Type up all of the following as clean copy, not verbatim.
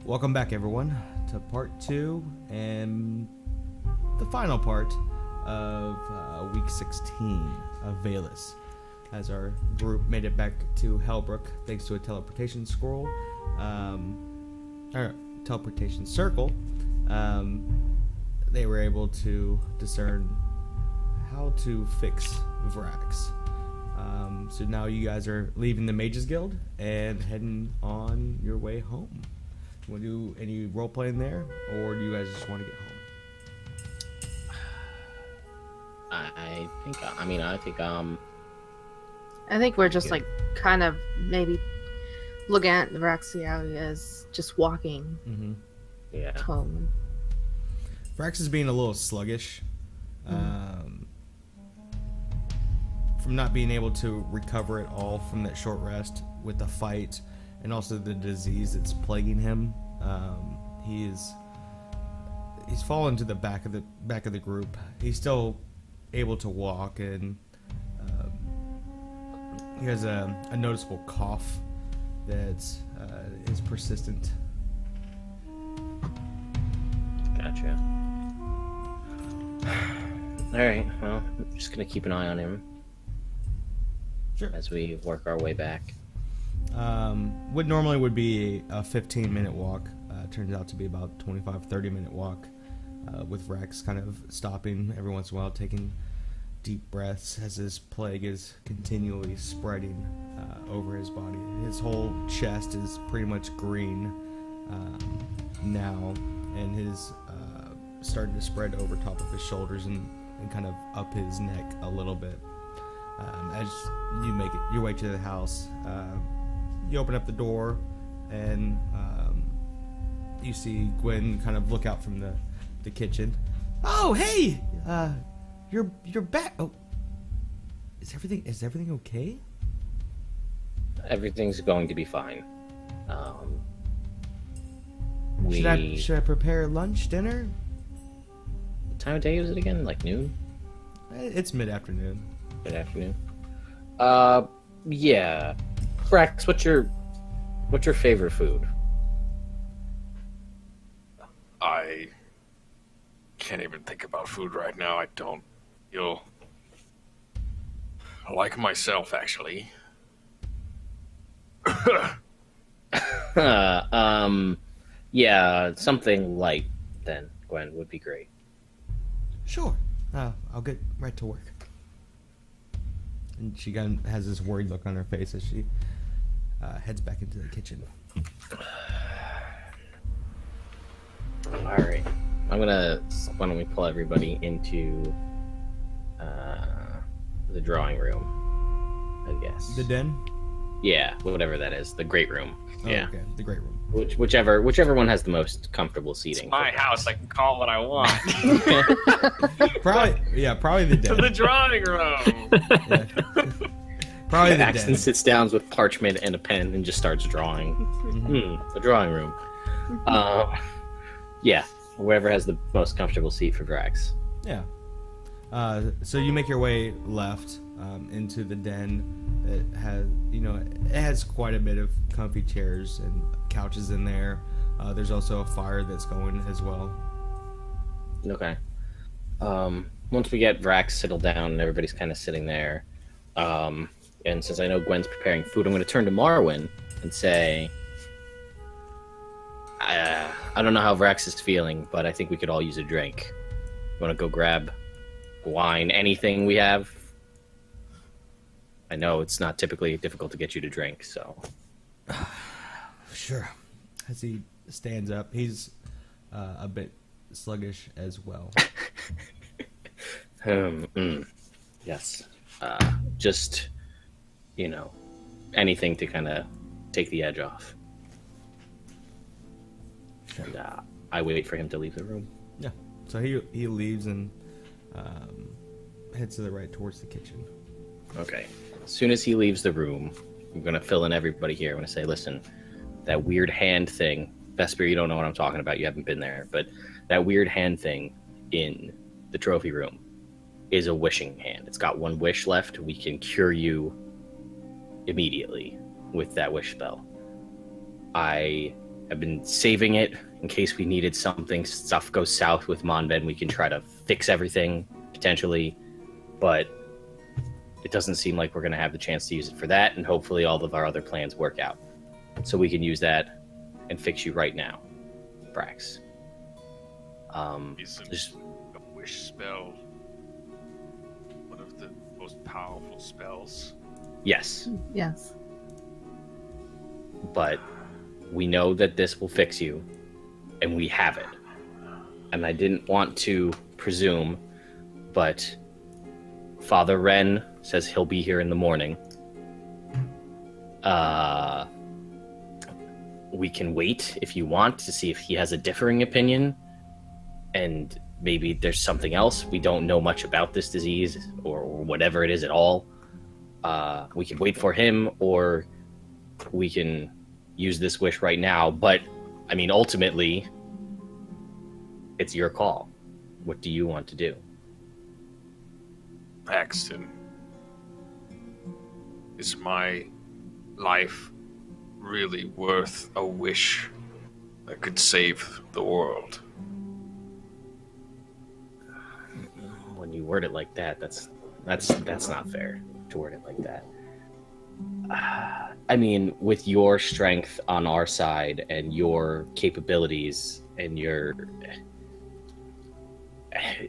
Welcome back, everyone, to part 2 and the final part of week 16 of Vailis. As our group made it back to Hellbrook thanks to a teleportation scroll, or teleportation circle, they were able to discern how to fix Vrax. So now you guys are leaving the Mages Guild and heading on your way home. You want to do any role playing there, or do you guys just want to get home? I think we're just like kind of maybe looking at the Vrax, see how he is, just walking home. Vrax is being a little sluggish. From not being able to recover at all from that short rest with the fight and also the disease that's plaguing him. He's fallen to the back of the group. He's still able to walk, and he has a noticeable cough that is persistent. Gotcha. Alright, well, I'm just gonna keep an eye on him. Sure. As we work our way back. What normally would be a 15-minute walk turns out to be about 25-30 minute walk, with Rex kind of stopping every once in a while, taking deep breaths as his plague is continually spreading over his body. His whole chest is pretty much green now, and his starting to spread over top of his shoulders and kind of up his neck a little bit. As you make it your way to the house, you open up the door, and you see Gwen kind of look out from the kitchen. Oh, hey! You're back. Oh, is everything okay? Everything's going to be fine. Should I prepare lunch, dinner? What time of day is it again? Like noon? It's mid-afternoon. Mid-afternoon. Yeah. Vrax, what's your favorite food? I can't even think about food right now. I don't feel like myself, actually. Yeah, something light then, Gwen, would be great. Sure. I'll get right to work. And she kind of has this worried look on her face as she heads back into the kitchen. Alright. Why don't we pull everybody into the drawing room, I guess. The den? Yeah, whatever that is. The great room. Oh, yeah. Okay, the great room. Whichever one has the most comfortable seating. It's my house. I can call it what I want. Probably the den. To the drawing room. Yeah. Probably the Axton den. sits down with parchment and a pen and just starts drawing. The drawing room. Yeah, whoever has the most comfortable seat for Vrax. Yeah. So you make your way left into the den. It has quite a bit of comfy chairs and couches in there. There's also a fire that's going as well. Okay. Once we get Vrax settled down and everybody's kind of sitting there, and since I know Gwen's preparing food, I'm going to turn to Marwin and say, I don't know how Vrax is feeling, but I think we could all use a drink. You want to go grab wine, anything we have? I know it's not typically difficult to get you to drink, so... Sure. As he stands up, he's a bit sluggish as well. Yes. Just, anything to kind of take the edge off. Sure. And I wait for him to leave the room. Yeah. So he leaves and heads to the right towards the kitchen. Okay. As soon as he leaves the room, I'm going to fill in everybody here. I'm going to say, listen, that weird hand thing, Vespire, you don't know what I'm talking about. You haven't been there. But that weird hand thing in the trophy room is a wishing hand. It's got one wish left. We can cure you immediately with that wish spell. I I've been saving it in case we needed something. Stuff goes south with Monben. We can try to fix everything, potentially. But it doesn't seem like we're going to have the chance to use it for that. And hopefully all of our other plans work out. So we can use that and fix you right now, Vrax. Isn't a wish spell one of the most powerful spells? Yes. Yes. But we know that this will fix you, and we have it. And I didn't want to presume, but Father Wren says he'll be here in the morning. We can wait if you want to see if he has a differing opinion, and maybe there's something else. We don't know much about this disease or whatever it is at all. We can wait for him, or we can use this wish right now. But, I mean, ultimately, it's your call. What do you want to do? Axton, is my life really worth a wish that could save the world? When you word it like that, that's not fair to word it like that. I mean, with your strength on our side and your capabilities and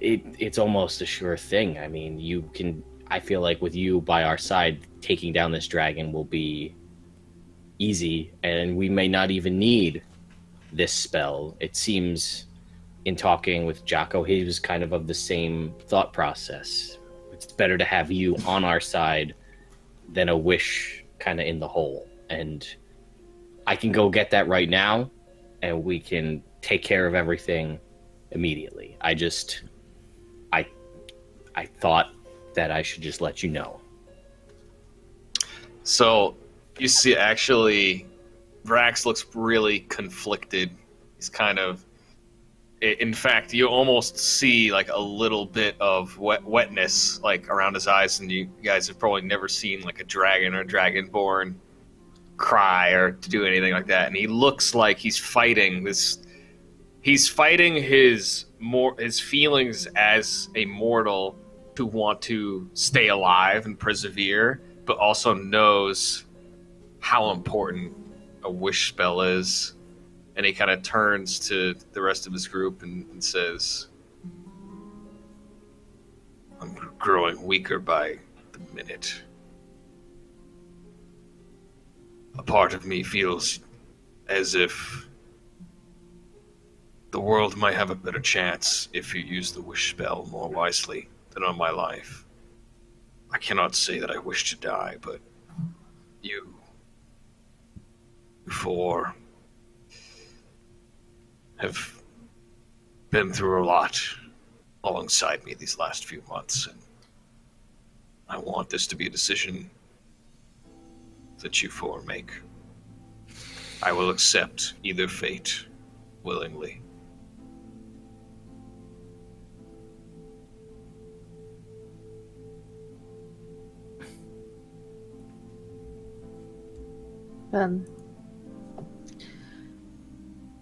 it's almost a sure thing. I mean, I feel like with you by our side, taking down this dragon will be easy, and we may not even need this spell. It seems, in talking with Jocko, he was kind of the same thought process. It's better to have you on our side than a wish kind of in the hole. And I can go get that right now, and we can take care of everything immediately. I thought that I should just let you know. So, you see, actually, Vrax looks really conflicted. He's kind of... In fact, you almost see like a little bit of wetness like around his eyes, and you guys have probably never seen like a dragon or a dragonborn cry or to do anything like that. And he looks like he's fighting this. He's fighting his feelings as a mortal to want to stay alive and persevere, but also knows how important a wish spell is. And he kind of turns to the rest of his group and says, I'm growing weaker by the minute. A part of me feels as if the world might have a better chance if you use the wish spell more wisely than on my life. I cannot say that I wish to die, but you four have been through a lot alongside me these last few months, and I want this to be a decision that you four make. I will accept either fate willingly.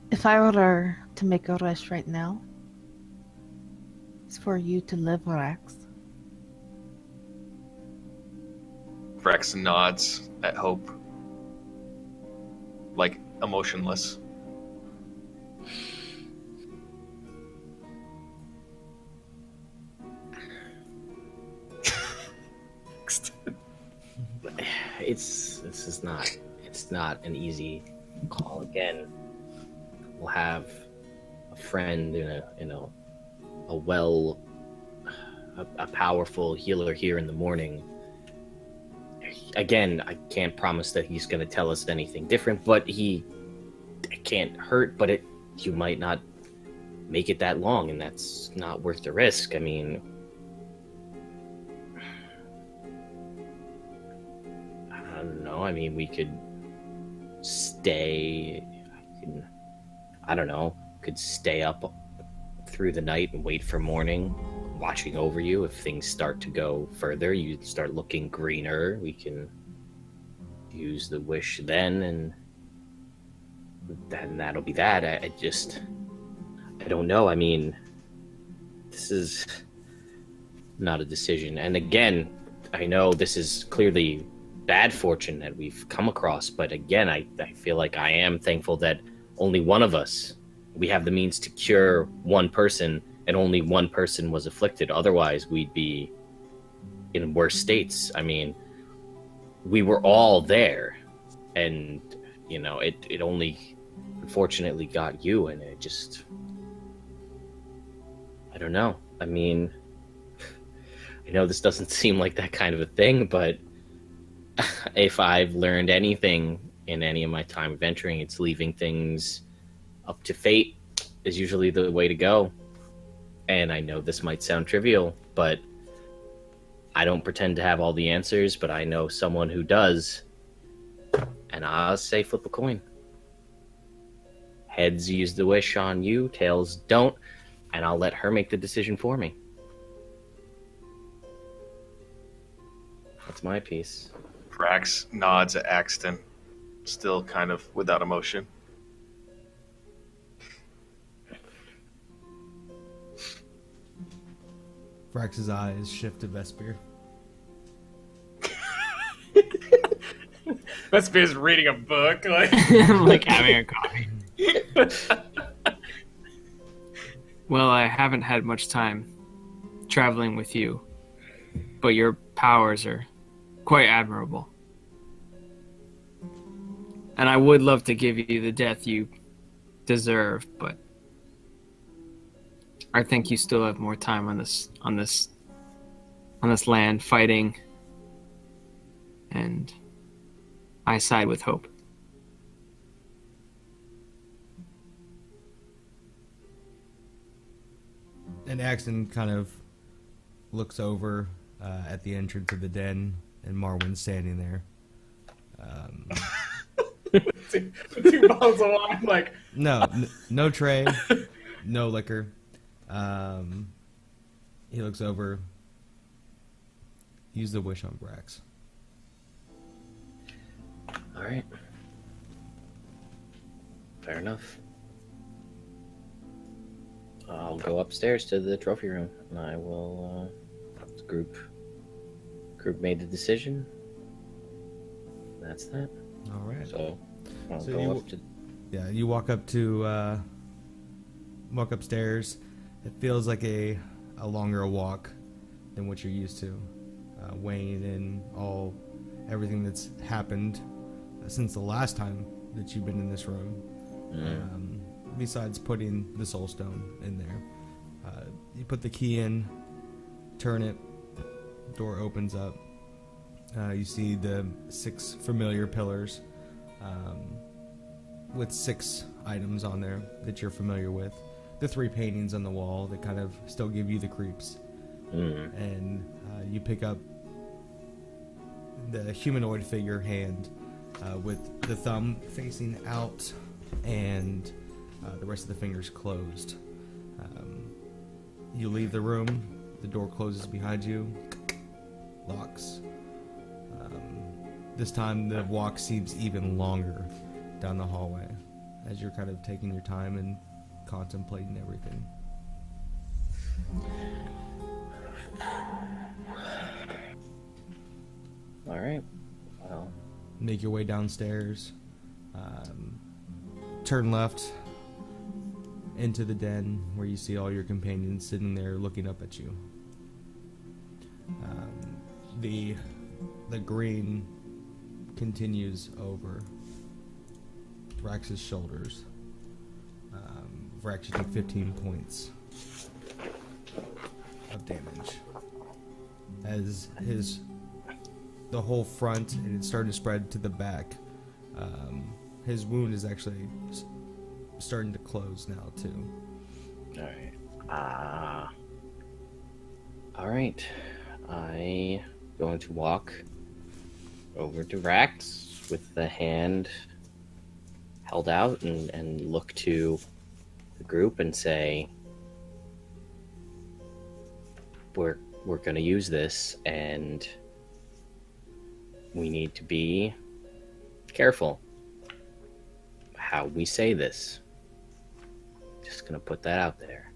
If I were to make a wish right now, it's for you to live, Vrax. Vrax nods at hope, like emotionless. It's not an easy call. Again, we'll have a friend in a powerful healer here in the morning. Again, I can't promise that he's going to tell us anything different, but it can't hurt. But you might not make it that long, and that's not worth the risk. I mean, I don't know. I mean, we could stay. Could stay up through the night and wait for morning, watching over you. If things start to go further, you start looking greener, we can use the wish then, and then that'll be that. I don't know. I mean, this is not a decision. And again, I know this is clearly bad fortune that we've come across, but again, I feel like I am thankful that only one of us, we have the means to cure one person, and only one person was afflicted. Otherwise, we'd be in worse states. I mean, we were all there, and, you know, it only unfortunately got you, and it just... I don't know. I mean, I know this doesn't seem like that kind of a thing, but if I've learned anything in any of my time adventuring, it's leaving things up to fate is usually the way to go. And I know this might sound trivial, but I don't pretend to have all the answers, but I know someone who does. And I'll say flip a coin. Heads use the wish on you, tails don't, and I'll let her make the decision for me. That's my piece. Vrax nods at Axton, still kind of without emotion. Vrax's eyes shift to Vespire. Vespire's reading a book, like like having a coffee. Well, I haven't had much time traveling with you, but your powers are quite admirable. And I would love to give you the death you deserve, but I think you still have more time on this land fighting, and I side with Hope. And Axton kind of looks over at the entrance of the den, and Marwin's standing there. two bottles of wine, like No tray, no liquor. He looks over. Use the wish on Vrax. All right. Fair enough. I'll go upstairs to the trophy room, and I will. The group made the decision. That's that. All right. So I'll So go you- up to. Yeah, you walk upstairs. It feels like a longer walk than what you're used to, weighing in everything that's happened since the last time that you've been in this room. Besides putting the soul stone in there, you put the key in, turn it, door opens up. You see the 6 familiar pillars with 6 items on there that you're familiar with. The 3 paintings on the wall that kind of still give you the creeps. And you pick up the humanoid figure hand with the thumb facing out and the rest of the fingers closed. You leave the room, the door closes behind you, locks. This time the walk seems even longer down the hallway as you're kind of taking your time and contemplating everything. All right. Well, Make your way downstairs, turn left into the den where you see all your companions sitting there looking up at you. The green continues over Vrax's shoulders. Vrax, you take 15 points of damage as the whole front, and it's starting to spread to the back. His wound is actually starting to close now too. all right. I going to walk over to Vrax with the hand held out and look to the group and say, we're going to use this, and we need to be careful. how we say this. Just gonna put that out there.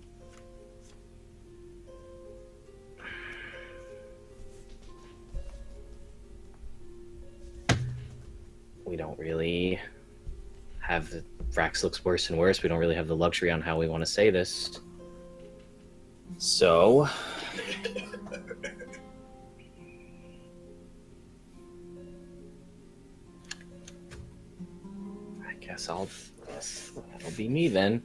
We don't really have the Vrax looks worse and worse. We don't really have the luxury on how we want to say this. So I guess that'll be me then.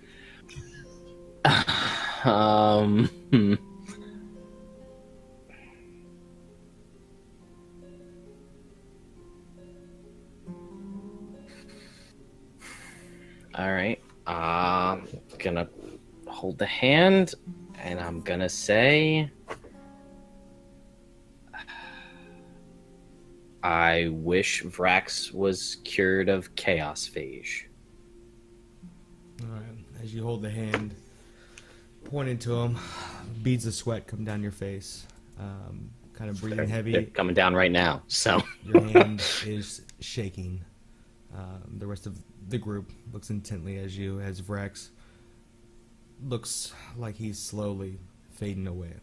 All right. I'm gonna hold the hand, and I'm gonna say, I wish Vrax was cured of chaos phage. All right. As you hold the hand, pointing to him, beads of sweat come down your face. Kind of breathing heavy. They're coming down right now. So your hand is shaking. The rest of the group looks intently as Vrax looks like he's slowly fading away.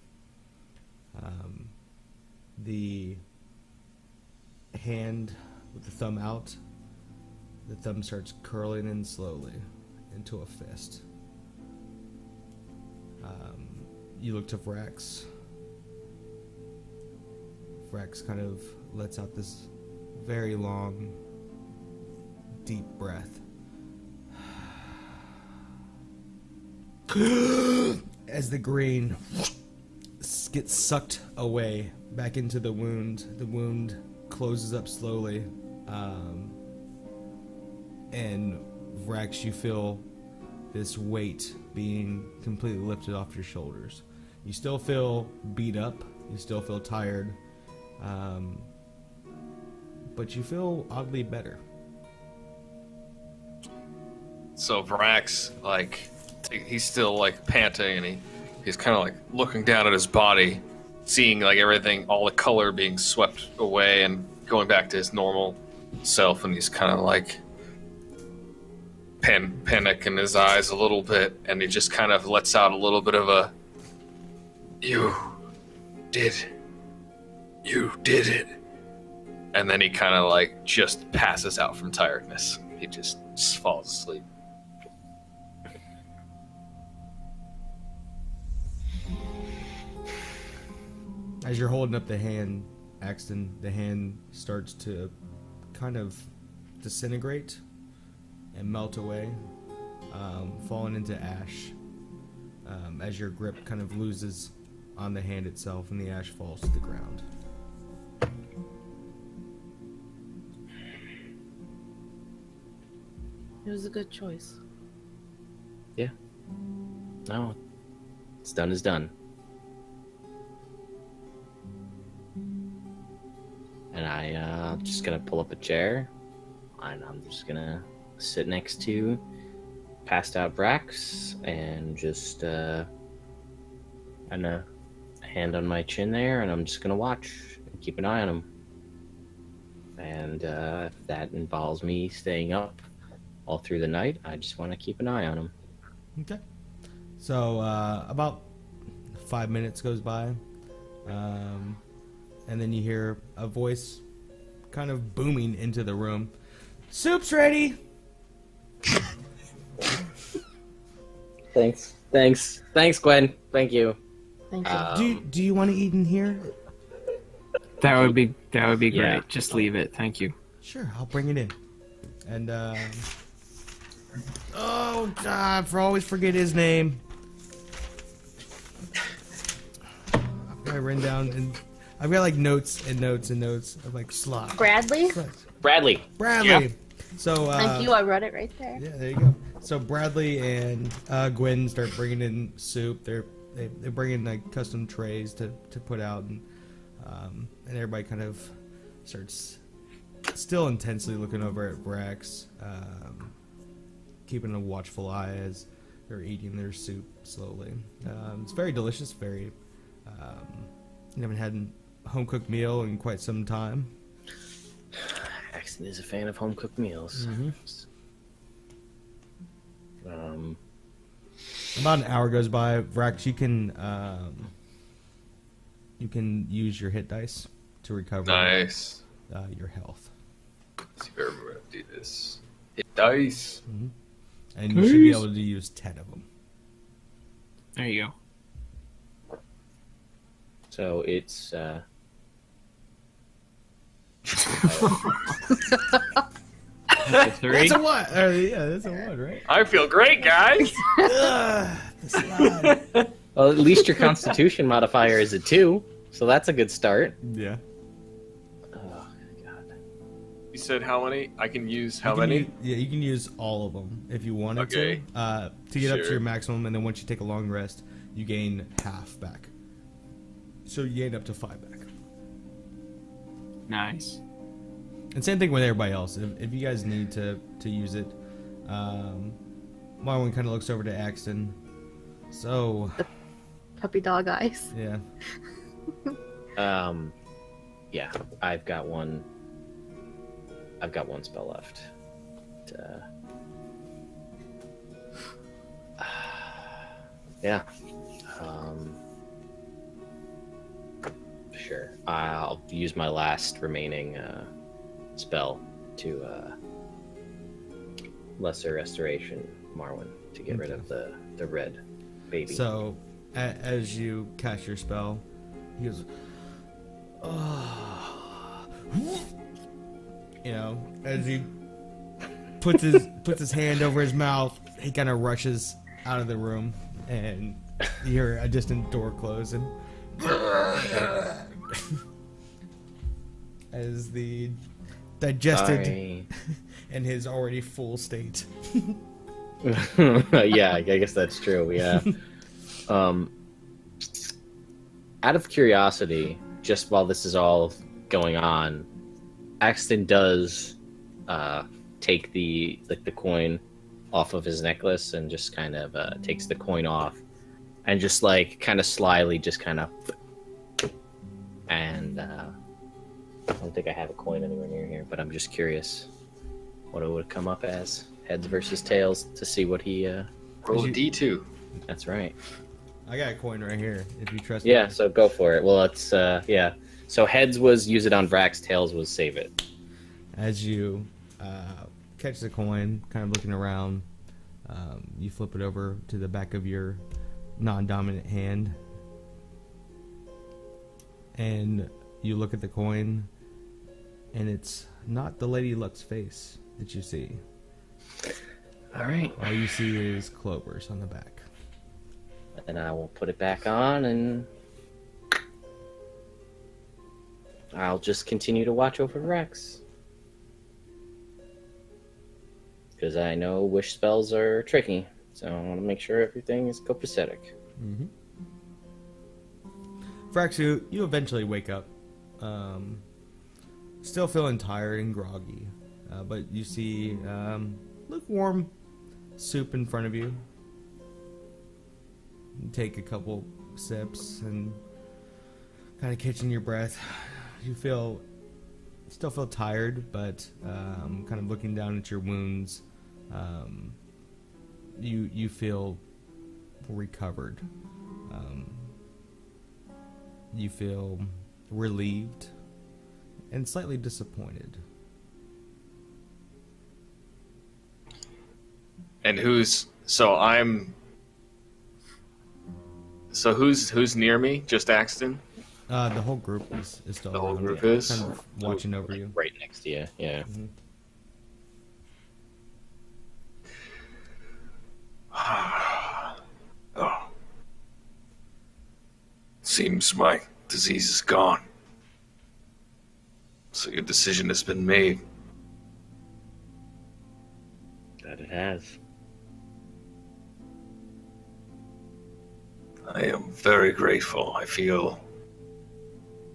The hand with the thumb out, the thumb starts curling in slowly into a fist. You look to Vrax. Vrax kind of lets out this very long, deep breath. As the grain gets sucked away back into the wound closes up slowly. And Vrax, you feel this weight being completely lifted off your shoulders. You still feel beat up, you still feel tired, but you feel oddly better. So Vrax, like, he's still like panting, and he's kind of like looking down at his body, seeing like everything, all the color being swept away and going back to his normal self, and he's kind of like panic in his eyes a little bit, and he just kind of lets out a little bit of a, you did it. And then he kind of like just passes out from tiredness. He just falls asleep. As you're holding up the hand, Axton, the hand starts to kind of disintegrate and melt away, falling into ash, as your grip kind of loses on the hand itself and the ash falls to the ground. It was a good choice. yeah, no, it's done is done. And I'm just gonna pull up a chair, and I'm just gonna sit next to passed out Vrax, and just and a hand on my chin there, and I'm just gonna watch and keep an eye on him. And if that involves me staying up all through the night, I just want to keep an eye on him. Okay. So about 5 minutes goes by, and then you hear a voice kind of booming into the room. Soup's ready! Thanks, Gwen. Thank you. Thank you. Do you want to eat in here? That would be great. Yeah. Just leave it. Thank you. Sure, I'll bring it in. And oh God, I always forget his name. I've got it written down, and I've got like notes and notes and notes of like slot. Bradley? Bradley. Bradley. So Thank you. I wrote it right there. yeah, there you go. So Bradley and Gwen start bringing in soup. They bring in like custom trays to put out, and everybody kind of starts still intensely looking over at Vrax, keeping a watchful eye as they're eating their soup slowly. It's very delicious. Very you haven't had a home cooked meal in quite some time. Axton is a fan of home cooked meals. Mm-hmm. About an hour goes by. Vrax, you can use your hit dice to recover Nice. Your health. Let's see if I remember how to do this. Hit dice. And you should be able to use 10 of them. There you go. So it's It's 3. That's a one. Yeah, that's a one, right? I feel great, guys. The slide. well, at least your Constitution modifier is a 2, so that's a good start. Yeah. Oh God. You said how many? I can use how You can many? you can use all of them if you wanted Okay. to get up to Sure. your maximum, and then once you take a long rest, you gain half back. So you gain up to 5 back. Nice. And same thing with everybody else. If you guys need to use it, Marwin kind of looks over to Axton. So, Puppy dog eyes. yeah. Yeah, I've got one spell left. Yeah. Sure. I'll use my last remaining spell to Lesser Restoration Marwin to get rid of the red baby. So, as you cast your spell, he goes, "Oh." You know, as he puts his hand over his mouth, he kind of rushes out of the room, and you hear a distant door close, and as the digested Sorry. in his already full state. Yeah, I guess that's true. Yeah. Out of curiosity, just while this is all going on, Axton does take the coin off of his necklace and just kind of takes the coin off and just like kind of slyly just kind of and I don't think I have a coin anywhere near here, but I'm just curious what it would come up as. Heads versus tails to see what he Roll a D2. That's right. I got a coin right here, if you trust Yeah, me. so go for it. Well, it's yeah. So heads was use it on Vrax, tails was save it. As you catch the coin, kind of looking around, you flip it over to the back of your non-dominant hand, and you look at the coin, and it's not the Lady Luck's face that you see. All right. All you see is Clover's on the back. And I will put it back on, and I'll just continue to watch over Rex. Because I know wish spells are tricky, so I want to make sure everything is copacetic. Mm-hmm. Vrax, you eventually wake up, still feeling tired and groggy, but you see lukewarm soup in front of you. You take a couple sips and kind of catching your breath. You still feel tired, but kind of looking down at your wounds, you feel recovered. You feel relieved and slightly disappointed. And who's near me? Just Axton? The whole group is still The whole around, group yeah, is? kind of watching over you. Right next to you, yeah. Oh. Seems my disease is gone. So your decision has been made. That it has. I am very grateful. I feel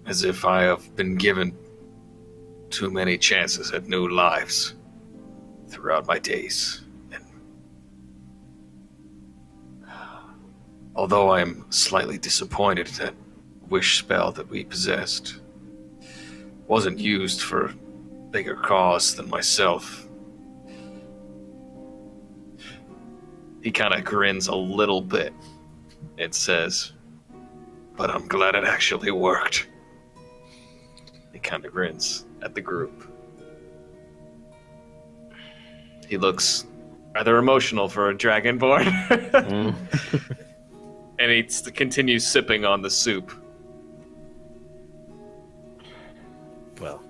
as if I have been given too many chances at new lives throughout my days. And although I am slightly disappointed that wish spell that we possessed wasn't used for a bigger cause than myself, He kind of grins a little bit. It says, "But I'm glad it actually worked." He kind of grins at the group. He looks rather emotional for a Dragonborn. And he continues sipping on the soup. Well,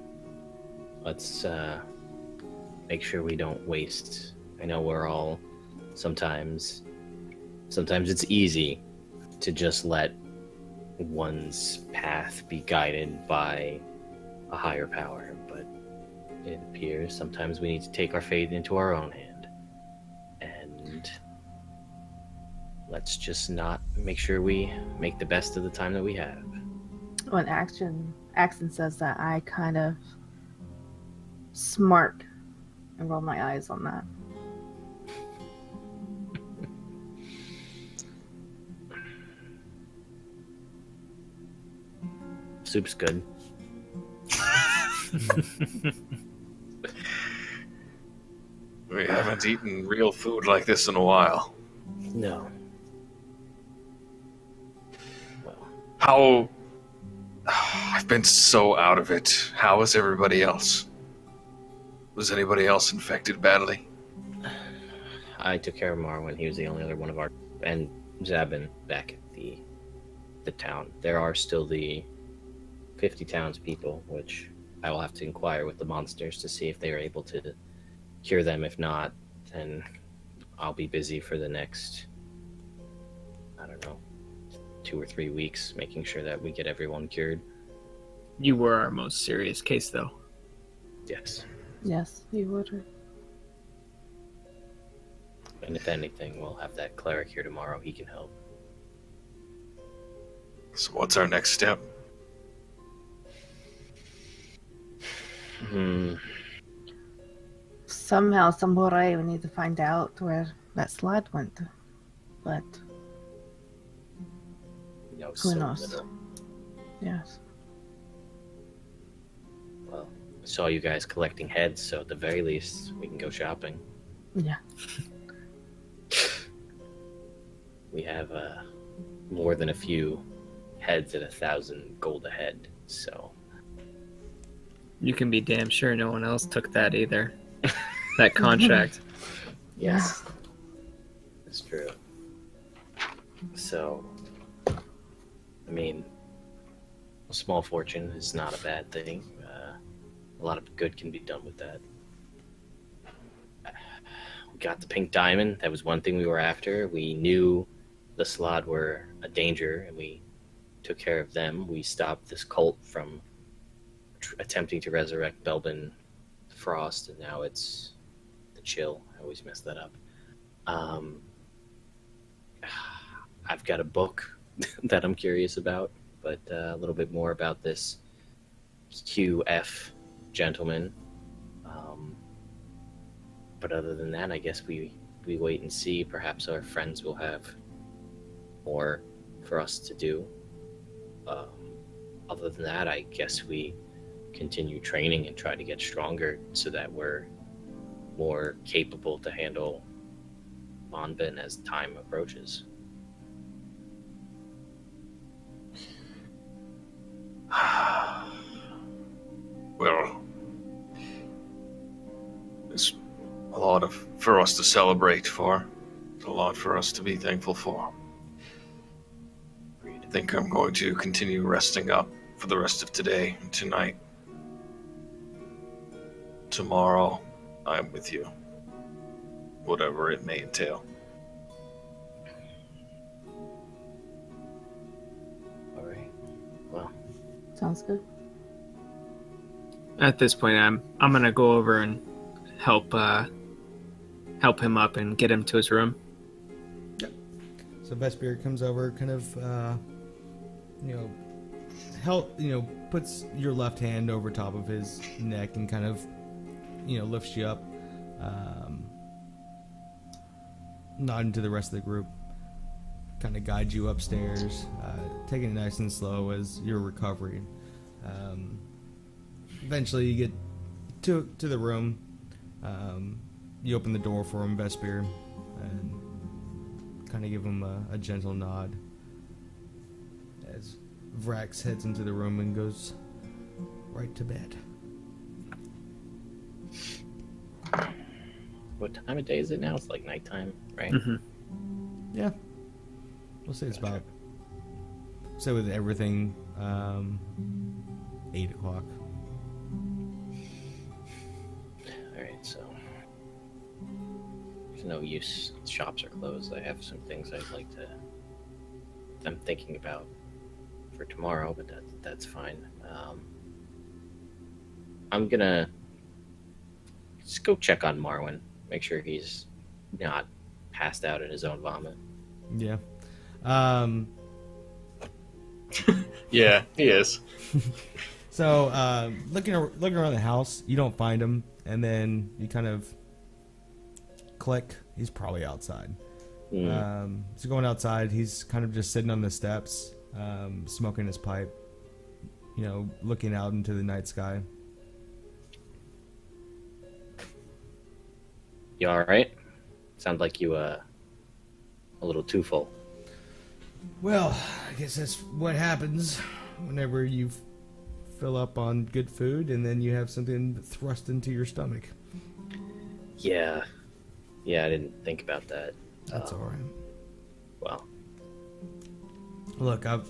let's make sure we don't waste. I know we're all sometimes it's easy to just let one's path be guided by a higher power, but it appears sometimes we need to take our fate into our own hand. And let's just not make sure we make the best of the time that we have. When Axton says that, I kind of smirk and roll my eyes on that. Soup's good. We haven't eaten real food like this in a while. No. Well, How... I've been so out of it. How is everybody else? Was anybody else infected badly? I took care of Marwin. He was the only other one of our... And Zabin back at the town. There are still the 50 townspeople, which I will have to inquire with the monsters to see if they are able to cure them. If not, then I'll be busy for the next, I don't know, 2 or 3 weeks, making sure that we get everyone cured. You were our most serious case, though. Yes. Yes, you would. And if anything, we'll have that cleric here tomorrow. He can help. So what's our next step? Somehow, some way, we need to find out where that slide went. But You know, who so knows? little. Yes. Well, I saw you guys collecting heads, so at the very least, we can go shopping. Yeah. We have more than a few heads at 1,000 gold a head, so... You can be damn sure no one else took that either. That contract. Yes. That's true. So, I mean, a small fortune is not a bad thing. A lot of good can be done with that. We got the pink diamond. That was one thing we were after. We knew the Slod were a danger, and we took care of them. We stopped this cult from attempting to resurrect Belbin Frost, and now it's the Chill. I always mess that up. I've got a book that I'm curious about, but a little bit more about this QF gentleman. But other than that, I guess we wait and see. Perhaps our friends will have more for us to do. Other than that, I guess we continue training and try to get stronger so that we're more capable to handle Monbin as time approaches. Well, it's a lot for us to celebrate for. It's a lot for us to be thankful for. I think I'm going to continue resting up for the rest of today and tonight. Tomorrow, I'm with you. Whatever it may entail. All right. Well, Sounds good. At this point, I'm gonna go over and help him up and get him to his room. So Vespire comes over, kind of, puts your left hand over top of his neck and kind of, lifts you up, nodding to the rest of the group, kind of guides you upstairs, taking it nice and slow as you're recovering. Eventually you get to the room. You open the door for him, Vespire, and kind of give him a gentle nod as Vrax heads into the room and goes right to bed. What time of day is it now? It's like nighttime, right? Mm-hmm. Yeah. We'll say it's about, say with everything, 8 o'clock. Alright, so there's no use. Shops are closed. I have some things I'm thinking about for tomorrow, but that's fine. I'm gonna just go check on Marwin, make sure he's not passed out in his own vomit. Yeah. Yeah, he is. So, looking around the house, you don't find him, and then you kind of click. He's probably outside. So going outside, he's kind of just sitting on the steps, smoking his pipe, looking out into the night sky. You all right? Sound like you a little too full. Well, I guess that's what happens whenever you fill up on good food and then you have something thrust into your stomach. Yeah, I didn't think about that. That's all right. Well, look, I'm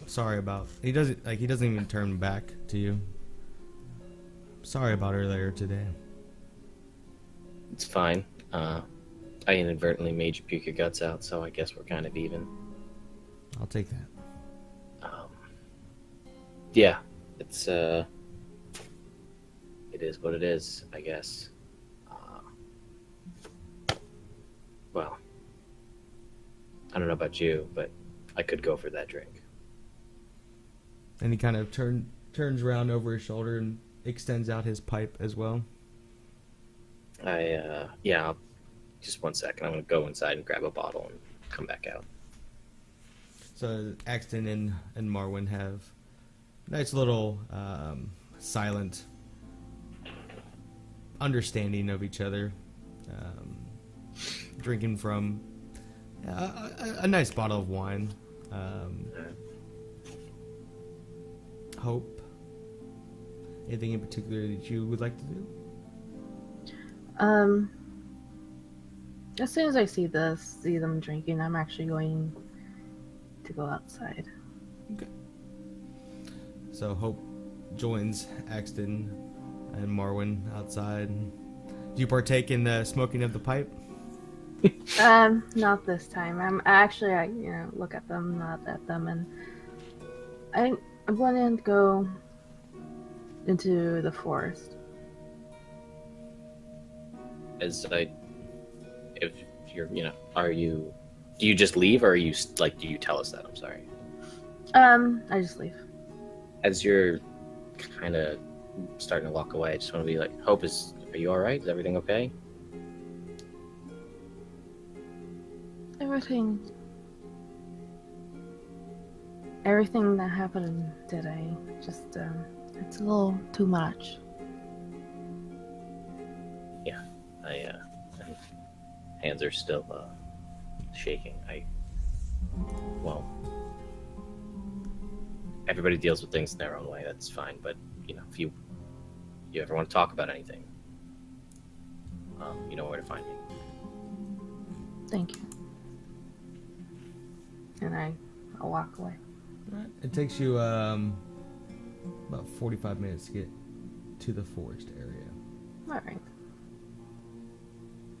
sorry about. He doesn't even turn back to you. Sorry about earlier today. it's fine. I inadvertently made you puke your guts out, so I guess we're kind of even. I'll take that. Yeah, it is what it is, I guess. Well, I don't know about you, but I could go for that drink. And he kind of turns around over his shoulder and extends out his pipe as well. Yeah, just 1 second. I'm going to go inside and grab a bottle and come back out. So Axton and Marwin have a nice little silent understanding of each other. Drinking from a nice bottle of wine. Hope. Anything in particular that you would like to do? As soon as I see them drinking, I'm actually going to go outside. Okay. So Hope joins Axton and Marwin outside. Do you partake in the smoking of the pipe? Not this time. I look at them, nod at them, and I'm going to go into the forest. If you're, do you just leave, or are you do you tell us that? I'm sorry. I just leave. As you're kind of starting to walk away, I just want to be like, Hope, are you all right? Is everything okay? Everything that happened today, just, it's a little too much. Yeah, my hands are still shaking. Well, everybody deals with things in their own way. That's fine. But if you ever want to talk about anything, you know where to find me. Thank you. And I'll walk away. Right. It takes you about 45 minutes to get to the forest area. All right.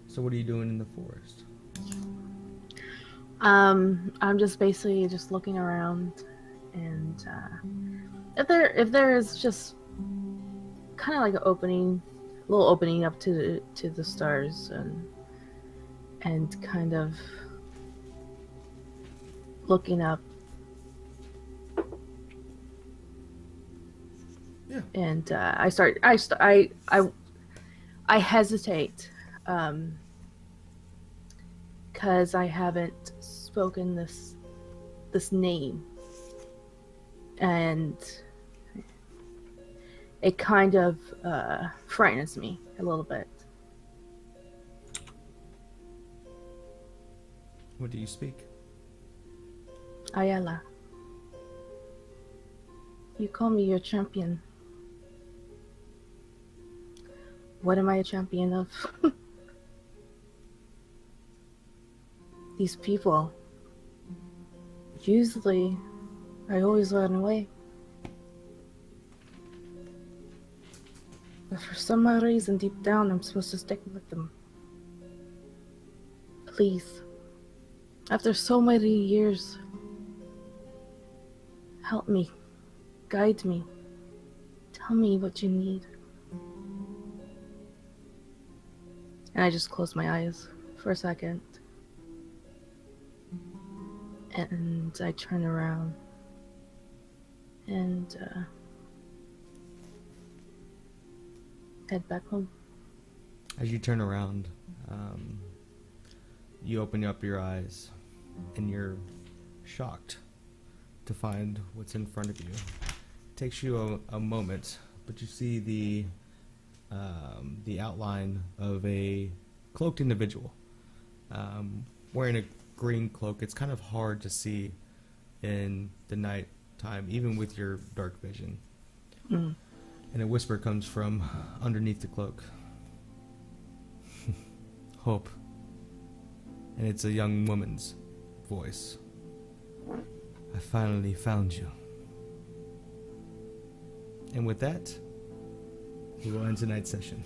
So what are you doing in the forest? I'm just basically just looking around, and if there is just kind of like a little opening up to the stars, and kind of looking up. Yeah. And I hesitate, because I haven't spoken this name, and it kind of frightens me a little bit. What do you speak? Ayala. You call me your champion. What am I a champion of? These people. Usually, I always run away. But for some odd reason, deep down, I'm supposed to stick with them. Please. After so many years, help me. Guide me. Tell me what you need. And I just closed my eyes for a second. And I turn around. And head back home. As you turn around, you open up your eyes, and you're shocked to find what's in front of you. It takes you a moment, but you see the outline of a cloaked individual wearing a green cloak. It's kind of hard to see in the night time, even with your dark vision. And a whisper comes from underneath the cloak. Hope. And it's a young woman's voice. I finally found you. And with that, we will end tonight's session.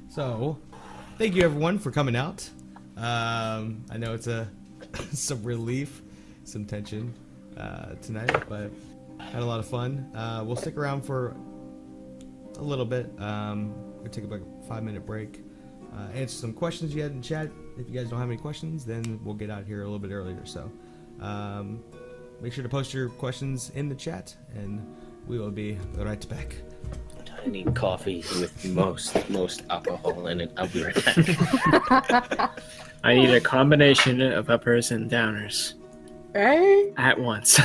So, thank you everyone for coming out. I know it's some relief, some tension tonight, but had a lot of fun. We'll stick around for a little bit. We'll take about a 5-minute break. Answer some questions you had in chat. If you guys don't have any questions, then we'll get out here a little bit earlier. So make sure to post your questions in the chat, and we will be right back. I need coffee with most alcohol in it. I'll be right back. I need a combination of uppers and downers Right? at once.